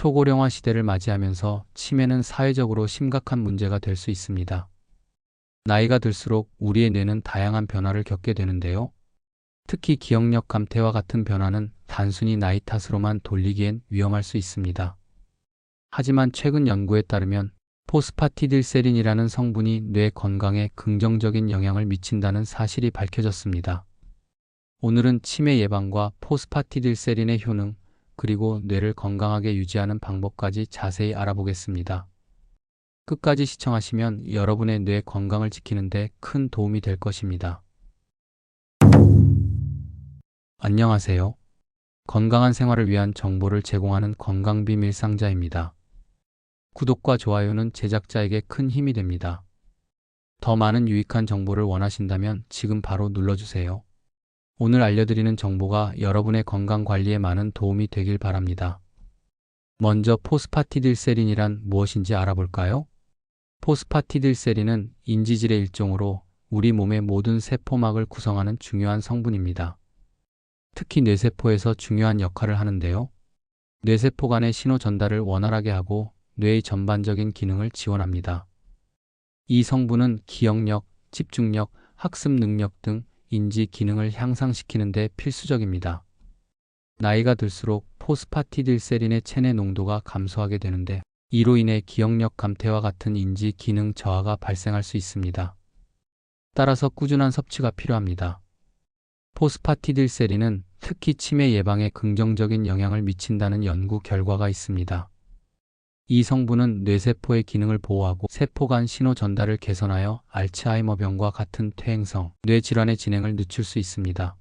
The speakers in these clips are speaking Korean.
초고령화 시대를 맞이하면서 치매는 사회적으로 심각한 문제가 될 수 있습니다. 나이가 들수록 우리의 뇌는 다양한 변화를 겪게 되는데요. 특히 기억력 감퇴와 같은 변화는 단순히 나이 탓으로만 돌리기엔 위험할 수 있습니다. 하지만 최근 연구에 따르면 포스파티딜세린이라는 성분이 뇌 건강에 긍정적인 영향을 미친다는 사실이 밝혀졌습니다. 오늘은 치매 예방과 포스파티딜세린의 효능, 그리고 뇌를 건강하게 유지하는 방법까지 자세히 알아보겠습니다. 끝까지 시청하시면 여러분의 뇌 건강을 지키는 데 큰 도움이 될 것입니다. 안녕하세요. 건강한 생활을 위한 정보를 제공하는 건강비밀 상자입니다. 구독과 좋아요는 제작자에게 큰 힘이 됩니다. 더 많은 유익한 정보를 원하신다면 지금 바로 눌러주세요. 오늘 알려드리는 정보가 여러분의 건강 관리에 많은 도움이 되길 바랍니다. 먼저 포스파티딜세린이란 무엇인지 알아볼까요? 포스파티딜세린은 인지질의 일종으로 우리 몸의 모든 세포막을 구성하는 중요한 성분입니다. 특히 뇌세포에서 중요한 역할을 하는데요. 뇌세포 간의 신호 전달을 원활하게 하고 뇌의 전반적인 기능을 지원합니다. 이 성분은 기억력, 집중력, 학습 능력 등 인지 기능을 향상시키는 데 필수적입니다. 나이가 들수록 포스파티딜세린의 체내 농도가 감소하게 되는데 이로 인해 기억력 감퇴와 같은 인지 기능 저하가 발생할 수 있습니다. 따라서 꾸준한 섭취가 필요합니다. 포스파티딜세린은 특히 치매 예방에 긍정적인 영향을 미친다는 연구 결과가 있습니다. 이 성분은 뇌세포의 기능을 보호하고 세포 간 신호 전달을 개선하여 알츠하이머병과 같은 퇴행성 뇌질환의 진행을 늦출 수 있습니다.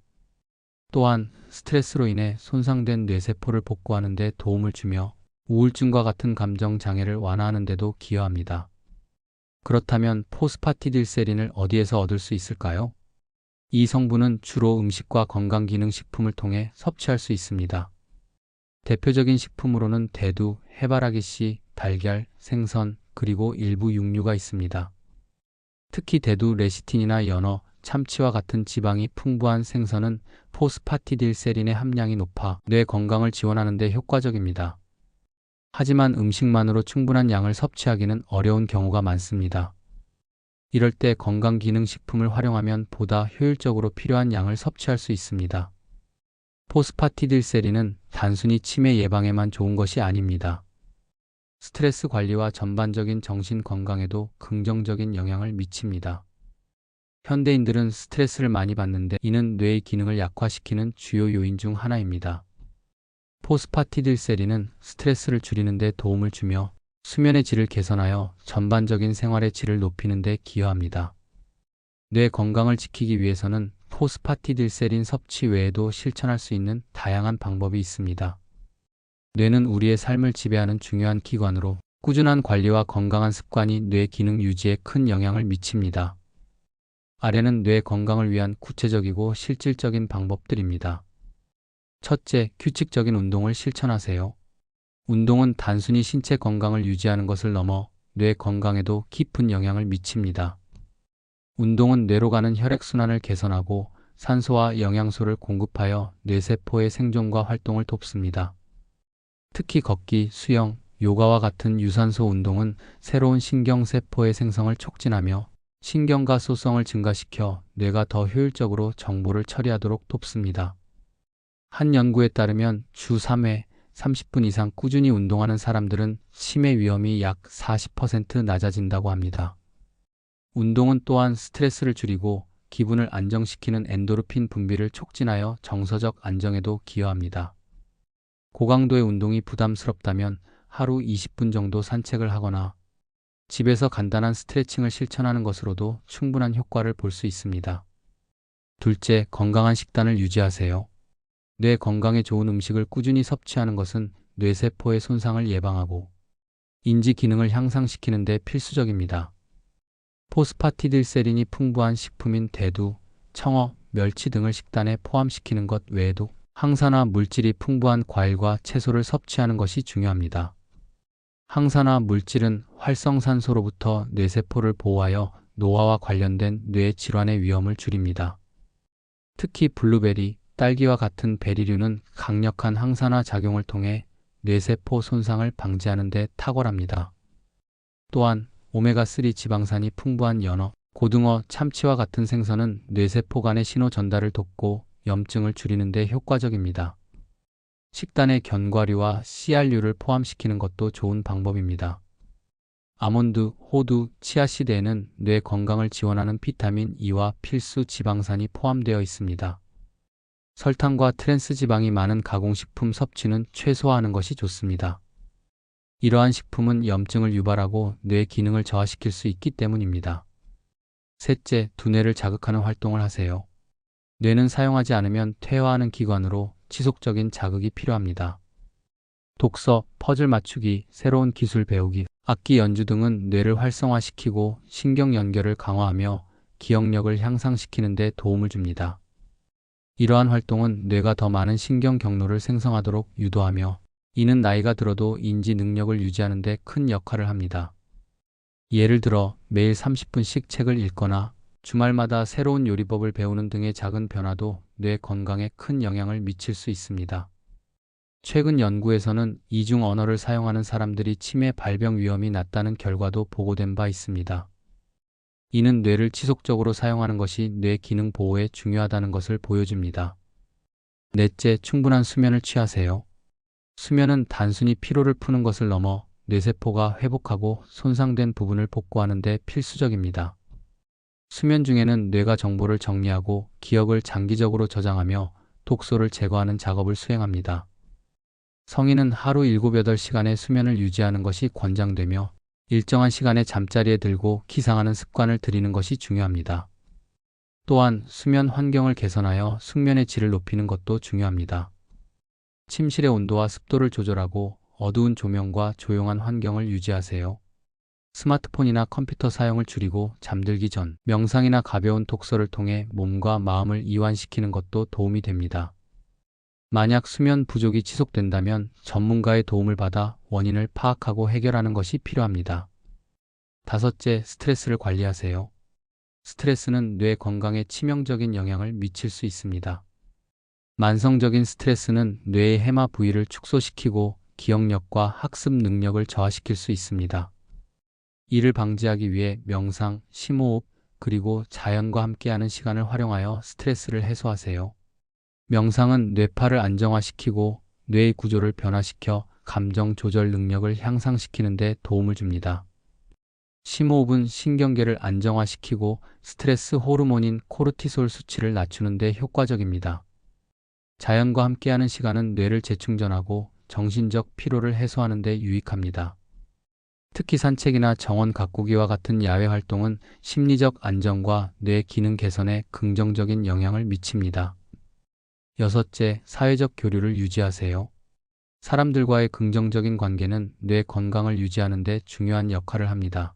또한 스트레스로 인해 손상된 뇌세포를 복구하는 데 도움을 주며 우울증과 같은 감정 장애를 완화하는 데도 기여합니다. 그렇다면 포스파티딜세린을 어디에서 얻을 수 있을까요? 이 성분은 주로 음식과 건강기능식품을 통해 섭취할 수 있습니다. 대표적인 식품으로는 대두, 해바라기씨, 달걀, 생선, 그리고 일부 육류가 있습니다. 특히 대두, 레시틴이나 연어, 참치와 같은 지방이 풍부한 생선은 포스파티딜세린의 함량이 높아 뇌 건강을 지원하는 데 효과적입니다. 하지만 음식만으로 충분한 양을 섭취하기는 어려운 경우가 많습니다. 이럴 때 건강기능식품을 활용하면 보다 효율적으로 필요한 양을 섭취할 수 있습니다. 포스파티딜세린은 단순히 치매 예방에만 좋은 것이 아닙니다. 스트레스 관리와 전반적인 정신 건강에도 긍정적인 영향을 미칩니다. 현대인들은 스트레스를 많이 받는데 이는 뇌의 기능을 약화시키는 주요 요인 중 하나입니다. 포스파티딜세린은 스트레스를 줄이는 데 도움을 주며 수면의 질을 개선하여 전반적인 생활의 질을 높이는 데 기여합니다. 뇌 건강을 지키기 위해서는 포스파티딜세린 섭취 외에도 실천할 수 있는 다양한 방법이 있습니다. 뇌는 우리의 삶을 지배하는 중요한 기관으로 꾸준한 관리와 건강한 습관이 뇌 기능 유지에 큰 영향을 미칩니다. 아래는 뇌 건강을 위한 구체적이고 실질적인 방법들입니다. 첫째, 규칙적인 운동을 실천하세요. 운동은 단순히 신체 건강을 유지하는 것을 넘어 뇌 건강에도 깊은 영향을 미칩니다. 운동은 뇌로 가는 혈액순환을 개선하고 산소와 영양소를 공급하여 뇌세포의 생존과 활동을 돕습니다. 특히 걷기, 수영, 요가와 같은 유산소 운동은 새로운 신경세포의 생성을 촉진하며 신경가소성을 증가시켜 뇌가 더 효율적으로 정보를 처리하도록 돕습니다. 한 연구에 따르면 주 3회 30분 이상 꾸준히 운동하는 사람들은 치매 위험이 약 40% 낮아진다고 합니다. 운동은 또한 스트레스를 줄이고 기분을 안정시키는 엔도르핀 분비를 촉진하여 정서적 안정에도 기여합니다. 고강도의 운동이 부담스럽다면 하루 20분 정도 산책을 하거나 집에서 간단한 스트레칭을 실천하는 것으로도 충분한 효과를 볼 수 있습니다. 둘째, 건강한 식단을 유지하세요. 뇌 건강에 좋은 음식을 꾸준히 섭취하는 것은 뇌세포의 손상을 예방하고 인지 기능을 향상시키는 데 필수적입니다. 포스파티딜세린이 풍부한 식품인 대두, 청어, 멸치 등을 식단에 포함시키는 것 외에도 항산화 물질이 풍부한 과일과 채소를 섭취하는 것이 중요합니다. 항산화 물질은 활성산소로부터 뇌세포를 보호하여 노화와 관련된 뇌 질환의 위험을 줄입니다. 특히 블루베리, 딸기와 같은 베리류는 강력한 항산화 작용을 통해 뇌세포 손상을 방지하는 데 탁월합니다. 또한 오메가3 지방산이 풍부한 연어, 고등어, 참치와 같은 생선은 뇌세포 간의 신호 전달을 돕고 염증을 줄이는 데 효과적입니다. 식단에 견과류와 씨알류를 포함시키는 것도 좋은 방법입니다. 아몬드, 호두, 치아씨드에는 뇌 건강을 지원하는 비타민 E와 필수 지방산이 포함되어 있습니다. 설탕과 트랜스 지방이 많은 가공식품 섭취는 최소화하는 것이 좋습니다. 이러한 식품은 염증을 유발하고 뇌 기능을 저하시킬 수 있기 때문입니다. 셋째, 두뇌를 자극하는 활동을 하세요. 뇌는 사용하지 않으면 퇴화하는 기관으로 지속적인 자극이 필요합니다. 독서, 퍼즐 맞추기, 새로운 기술 배우기, 악기 연주 등은 뇌를 활성화시키고 신경 연결을 강화하며 기억력을 향상시키는 데 도움을 줍니다. 이러한 활동은 뇌가 더 많은 신경 경로를 생성하도록 유도하며 이는 나이가 들어도 인지 능력을 유지하는 데 큰 역할을 합니다. 예를 들어 매일 30분씩 책을 읽거나 주말마다 새로운 요리법을 배우는 등의 작은 변화도 뇌 건강에 큰 영향을 미칠 수 있습니다. 최근 연구에서는 이중 언어를 사용하는 사람들이 치매 발병 위험이 낮다는 결과도 보고된 바 있습니다. 이는 뇌를 지속적으로 사용하는 것이 뇌 기능 보호에 중요하다는 것을 보여줍니다. 넷째, 충분한 수면을 취하세요. 수면은 단순히 피로를 푸는 것을 넘어 뇌세포가 회복하고 손상된 부분을 복구하는 데 필수적입니다. 수면 중에는 뇌가 정보를 정리하고 기억을 장기적으로 저장하며 독소를 제거하는 작업을 수행합니다. 성인은 하루 7, 8시간의 수면을 유지하는 것이 권장되며 일정한 시간에 잠자리에 들고 기상하는 습관을 들이는 것이 중요합니다. 또한 수면 환경을 개선하여 숙면의 질을 높이는 것도 중요합니다. 침실의 온도와 습도를 조절하고 어두운 조명과 조용한 환경을 유지하세요. 스마트폰이나 컴퓨터 사용을 줄이고 잠들기 전 명상이나 가벼운 독서를 통해 몸과 마음을 이완시키는 것도 도움이 됩니다. 만약 수면 부족이 지속된다면 전문가의 도움을 받아 원인을 파악하고 해결하는 것이 필요합니다. 다섯째, 스트레스를 관리하세요. 스트레스는 뇌 건강에 치명적인 영향을 미칠 수 있습니다. 만성적인 스트레스는 뇌의 해마 부위를 축소시키고 기억력과 학습 능력을 저하시킬 수 있습니다. 이를 방지하기 위해 명상, 심호흡, 그리고 자연과 함께하는 시간을 활용하여 스트레스를 해소하세요. 명상은 뇌파를 안정화시키고 뇌의 구조를 변화시켜 감정 조절 능력을 향상시키는 데 도움을 줍니다. 심호흡은 신경계를 안정화시키고 스트레스 호르몬인 코르티솔 수치를 낮추는 데 효과적입니다. 자연과 함께하는 시간은 뇌를 재충전하고 정신적 피로를 해소하는 데 유익합니다. 특히 산책이나 정원 가꾸기와 같은 야외 활동은 심리적 안정과 뇌 기능 개선에 긍정적인 영향을 미칩니다. 여섯째, 사회적 교류를 유지하세요. 사람들과의 긍정적인 관계는 뇌 건강을 유지하는 데 중요한 역할을 합니다.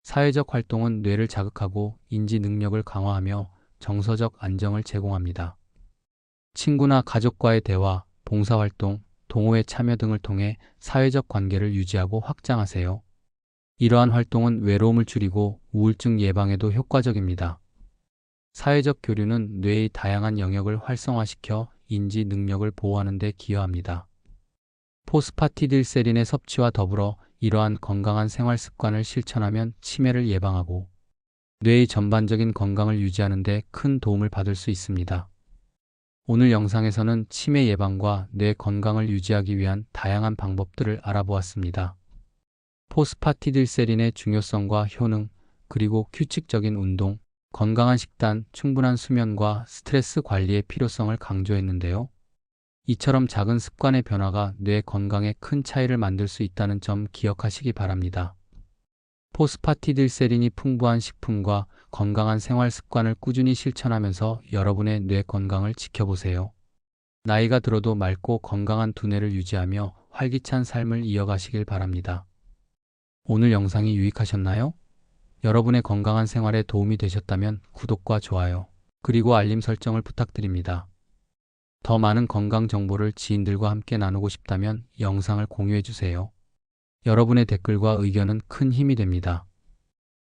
사회적 활동은 뇌를 자극하고 인지 능력을 강화하며 정서적 안정을 제공합니다. 친구나 가족과의 대화, 봉사활동, 동호회 참여 등을 통해 사회적 관계를 유지하고 확장하세요. 이러한 활동은 외로움을 줄이고 우울증 예방에도 효과적입니다. 사회적 교류는 뇌의 다양한 영역을 활성화시켜 인지 능력을 보호하는 데 기여합니다. 포스파티딜세린의 섭취와 더불어 이러한 건강한 생활 습관을 실천하면 치매를 예방하고 뇌의 전반적인 건강을 유지하는 데 큰 도움을 받을 수 있습니다. 오늘 영상에서는 치매 예방과 뇌 건강을 유지하기 위한 다양한 방법들을 알아보았습니다. 포스파티딜세린의 중요성과 효능, 그리고 규칙적인 운동, 건강한 식단, 충분한 수면과 스트레스 관리의 필요성을 강조했는데요. 이처럼 작은 습관의 변화가 뇌 건강에 큰 차이를 만들 수 있다는 점 기억하시기 바랍니다. 포스파티딜세린이 풍부한 식품과 건강한 생활 습관을 꾸준히 실천하면서 여러분의 뇌 건강을 지켜보세요. 나이가 들어도 맑고 건강한 두뇌를 유지하며 활기찬 삶을 이어가시길 바랍니다. 오늘 영상이 유익하셨나요? 여러분의 건강한 생활에 도움이 되셨다면 구독과 좋아요, 그리고 알림 설정을 부탁드립니다. 더 많은 건강 정보를 지인들과 함께 나누고 싶다면 영상을 공유해주세요. 여러분의 댓글과 의견은 큰 힘이 됩니다.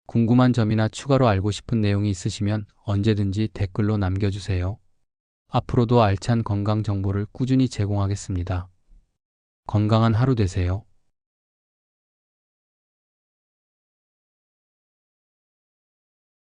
궁금한 점이나 추가로 알고 싶은 내용이 있으시면 언제든지 댓글로 남겨주세요. 앞으로도 알찬 건강 정보를 꾸준히 제공하겠습니다. 건강한 하루 되세요.